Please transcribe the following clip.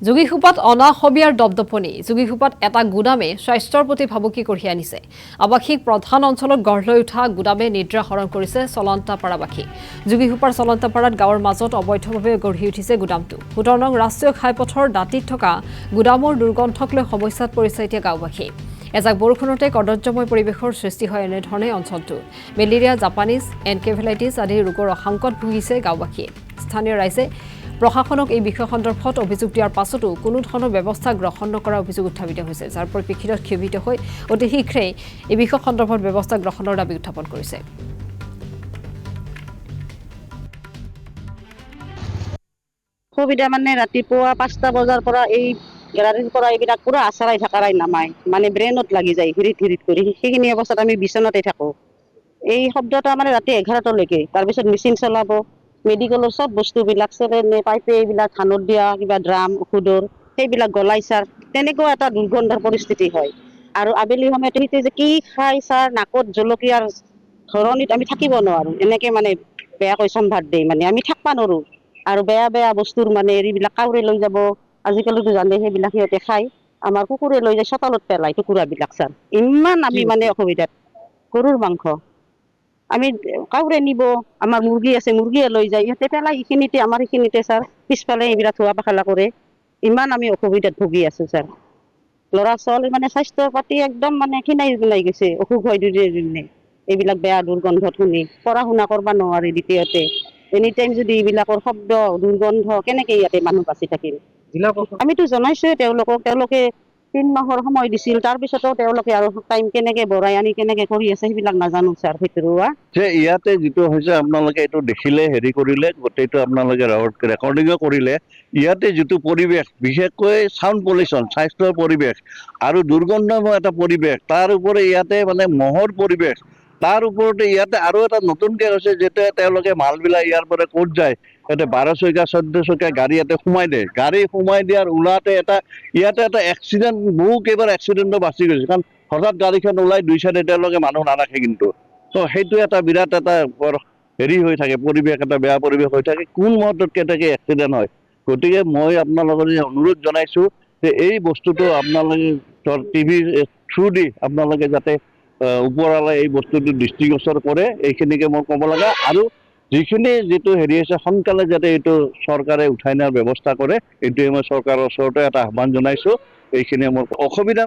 যোগীঘোপাত অনাসবিয়াৰ দপদপনি যোগীঘোপাত এটা গুদামে স্বাস্থ্যৰ প্ৰতি ভাবুকি কঢ়িয়াই আনিছে আৱাসিক প্ৰধান অঞ্চলত গঢ় লৈ উঠা গুদামে নিদ্ৰা হৰণ কৰিছে চলন্তাপাৰাবাসী যোগীঘোপাৰ চলন্তাপাৰাত গাঁৱৰ মাজত অবৈধভাৱে গঢ়ি উঠিছে গুদামটো ১৭ নং ৰাষ্ট্ৰীয় ঘাইপথৰ দাঁতিত থকা গুদামৰ দুৰ্গন্ধক লৈ সমস্যাত পৰিছে এতিয়া গাঁওবাসী এজাক বৰষুণতে কদৰ্যময় পৰিৱেশৰ সৃষ্টি হয় এনেধৰণে অঞ্চলটো মেলেৰিয়া জাপানিজ এনকেফেলাইটিছ আদি ৰোগৰ আশংকাত ভুগিছে গাঁওবাসীয়ে স্থানীয় ৰাইজে প্ৰশাসনক এই বিষয় সন্দৰ্ভত অভিযোগ দিয়াৰ পাছতো কোনো ধৰণৰ ব্যৱস্থা গ্ৰহণ নকৰাৰ অভিযোগ উত্থাপিত হৈছে যাৰ পৰিপ্ৰেক্ষিতত ক্ষোভিত হৈ অতি শীঘ্ৰেই এই বিষয় সন্দৰ্ভত ব্যৱস্থা গ্ৰহণৰ দাবী উত্থাপন কৰিছে সুবিধা মানে ৰাতিপুৱা ৫টা বজাৰ পৰা এই গেলাৰীৰ পৰা এইবিলাক পুৰা আচাৰাই থাকাৰাই নামায় মানে ব্ৰেইনত লাগি যায় হিৰিত কৰি সেইখিনি অৱস্থাত আমি বিচনাতে থাকোঁ এই শব্দটা মানে ৰাতি ১১টালৈকে তাৰপিছত মেচিন চলাব মেডিকেলৰ চব বস্তুবিলাক চেলেনে পাইপে এইবিলাক ধানত দিয়া কিবা ড্ৰাম ঔষধৰ সেইবিলাক গলাই ছাৰ তেনেকুৱা এটা দুৰ্গন্ধৰ পৰিস্থিতি হয় আৰু আবেলি সময়ত সিহঁতে যে কি খাই ছাৰ নাকত জলকীয়াৰ ধৰণিত আমি থাকিব নোৱাৰোঁ এনেকৈ মানে বেয়াকৈ সম্ভাৰ দিয়ে মানে আমি থাকিব নোৱাৰোঁ আৰু বেয়া বেয়া বস্তুৰ মানে এইবিলাক কাউৰে লৈ যাব আজিকালিতো জানে সেইবিলাক সিহঁতে খায় আমাৰ কুকুৰে লৈ যায় চোতালত পেলাই টুকুৰাবিলাক ছাৰ ইমান আমি মানে অসুবিধাত গৰুৰ মাংস আমি কাউৰে নিব আমাৰ মুৰ্গী আছে মুৰ্গীয়ে লৈ যায় ইহঁতে পেলাই এইখিনিতে আমাৰ এইখিনিতে ছাৰ পিছফালে এইবিলাক ধোৱা পখালা কৰে ইমান আমি অসুবিধাত ভুগি আছোঁ ছাৰ ল'ৰা ছোৱালী মানে স্বাস্থ্য পাতি একদম মানে খিনাই গৈছে অসুখ হয় দুদিনে এইবিলাক বেয়া দুৰ্গন্ধত শুনি পঢ়া শুনা কৰিব নোৱাৰি দ্বিতীয়তে এনি টাইম যদি এইবিলাকৰ শব্দ দুৰ্গন্ধ কেনেকৈ ইয়াতে মানুহ বাচি থাকিম আমিতো জনাইছোৱে তেওঁলোকে ৩ মাহৰ সময় দিছিল তাৰপিছতো তেওঁলোকে আৰু টাইম কেনেকৈ বঢ়াই আনি কেনেকৈ কৰি আছে সেইবিলাক নাজানো ছাৰ ভিতৰুৱা যে ইয়াতে যিটো হৈছে আপোনালোকে এইটো দেখিলে হেৰি কৰিলে গোটেইটো আপোনালোকে ৰেকৰ্ডিঙো কৰিলে ইয়াতে যিটো পৰিৱেশ বিশেষকৈ চাউণ্ড পলিউশ্যন স্বাস্থ্যৰ পৰিৱেশ আৰু দুৰ্গন্ধময় এটা পৰিৱেশ তাৰ ওপৰত ইয়াতে মানে মহৰ পৰিৱেশ তাৰ ওপৰতে ইয়াতে আৰু এটা নতুনকৈ হৈছে যেতিয়া তেওঁলোকে মালবিলাক ইয়াৰ পৰা ক'ত যায় ইয়াতে ১২ চকীয়া ১৪ চকীয়া গাড়ী ইয়াতে সোমাই দিয়ে গাড়ী সোমাই দিয়াৰ ওলাতে ইয়াতে এটা এক্সিডেণ্ট বহু কেইবাৰ এক্সিডেণ্টো বাচি গৈছে কাৰণ হঠাৎ গাড়ীখন ওলাই দুই চাইডে তেওঁলোকে মানুহ নাৰাখে কিন্তু তো সেইটো এটা বিৰাট এটা বৰ হেৰি হৈ থাকে পৰিৱেশ এটা বেয়া পৰিৱেশ হৈ থাকে কোন মুহূৰ্তত কেনেকৈ এক্সিডেণ্ট হয় গতিকে মই আপোনালোকৰ অনুৰোধ জনাইছোঁ যে এই বস্তুটো আপোনালোকে টিভিৰ থ্ৰু দি আপোনালোকে যাতে ওপৰৱালাই এই বস্তুটো দৃষ্টিগোচৰ কৰে এইখিনিকে মই ক'ব লগা আৰু যিটো হেৰি আছে সোনকালে যাতে এইটো চৰকাৰে উঠাই নিয়াৰ ব্যৱস্থা কৰে এইটোৱে মই চৰকাৰৰ ওচৰতে এটা আহ্বান জনাইছোঁ এইখিনিয়ে মোৰ অসুবিধা